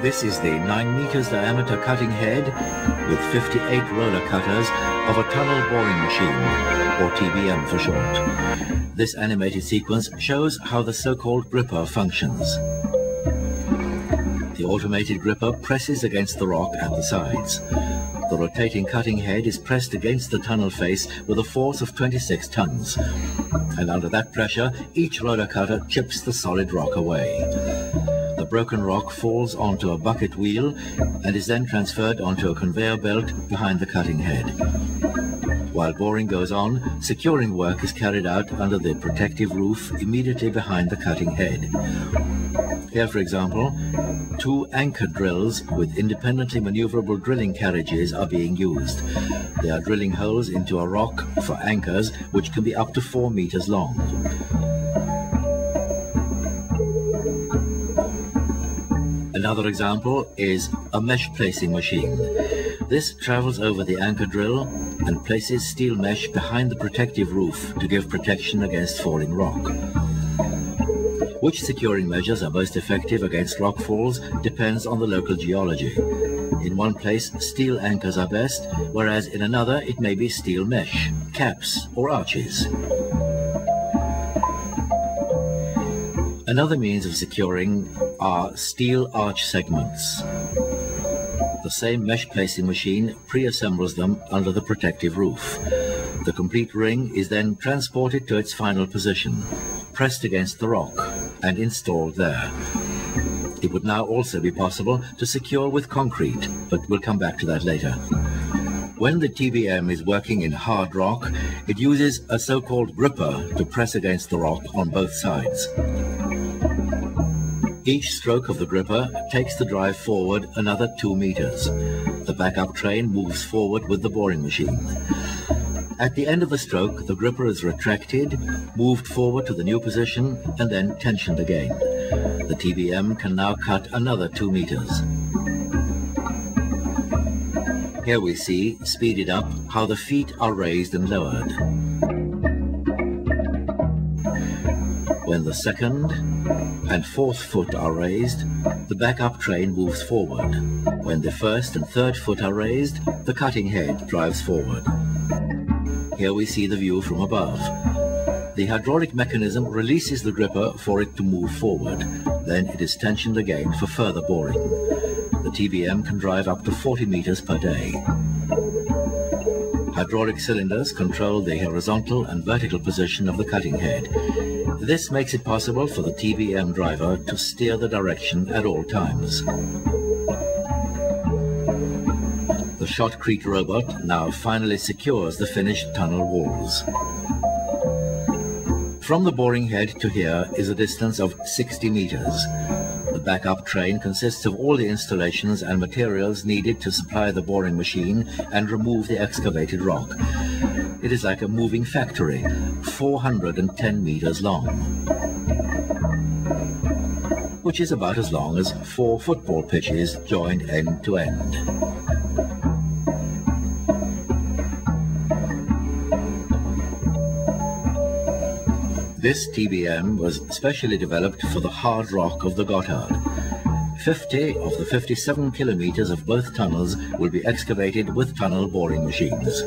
This is the 9 meters diameter cutting head with 58 roller cutters of a tunnel boring machine, or TBM for short. This animated sequence shows how the so-called gripper functions. The automated gripper presses against the rock at the sides. The rotating cutting head is pressed against the tunnel face with a force of 26 tons. And under that pressure, each roller cutter chips the solid rock away. The broken rock falls onto a bucket wheel and is then transferred onto a conveyor belt behind the cutting head. While boring goes on, securing work is carried out under the protective roof immediately behind the cutting head. Here, for example, 2 anchor drills with independently maneuverable drilling carriages are being used. They are drilling holes into a rock for anchors which can be up to 4 meters long. Another example is a mesh placing machine. This travels over the anchor drill and places steel mesh behind the protective roof to give protection against falling rock. Which securing measures are most effective against rock falls depends on the local geology. In one place, steel anchors are best, whereas in another it may be steel mesh, caps or arches. Another means of securing are steel arch segments. The same mesh placing machine pre-assembles them under the protective roof. The complete ring is then transported to its final position, pressed against the rock and installed there. It would now also be possible to secure with concrete, but we'll come back to that later. When the TBM is working in hard rock, it uses a so-called gripper to press against the rock on both sides. Each stroke of the gripper takes the drive forward another 2 meters. The backup train moves forward with the boring machine. At the end of the stroke, the gripper is retracted, moved forward to the new position, and then tensioned again. The TBM can now cut another 2 meters. Here we see, speeded up, how the feet are raised and lowered. When the second and fourth foot are raised, the backup train moves forward. When the first and third foot are raised, the cutting head drives forward. Here we see the view from above. The hydraulic mechanism releases the gripper for it to move forward. Then it is tensioned again for further boring. The TBM can drive up to 40 meters per day. Hydraulic cylinders control the horizontal and vertical position of the cutting head. This makes it possible for the TBM driver to steer the direction at all times. The shotcrete robot now finally secures the finished tunnel walls. From the boring head to here is a distance of 60 meters. The backup train consists of all the installations and materials needed to supply the boring machine and remove the excavated rock. It is like a moving factory, 410 meters long, which is about as long as 4 football pitches joined end to end. This TBM was specially developed for the hard rock of the Gotthard. 50 of the 57 kilometers of both tunnels will be excavated with tunnel boring machines.